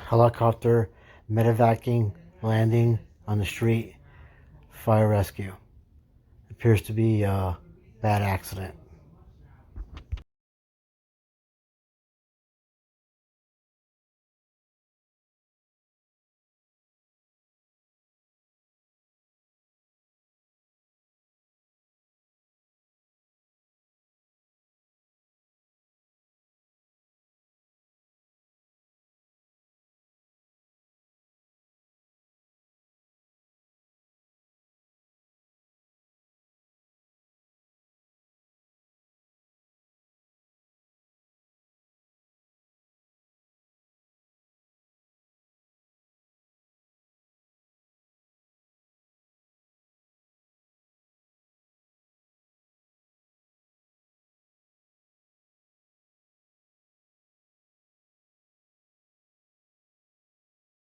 helicopter medevacing landing on the street. Fire rescue. Appears to be a bad accident.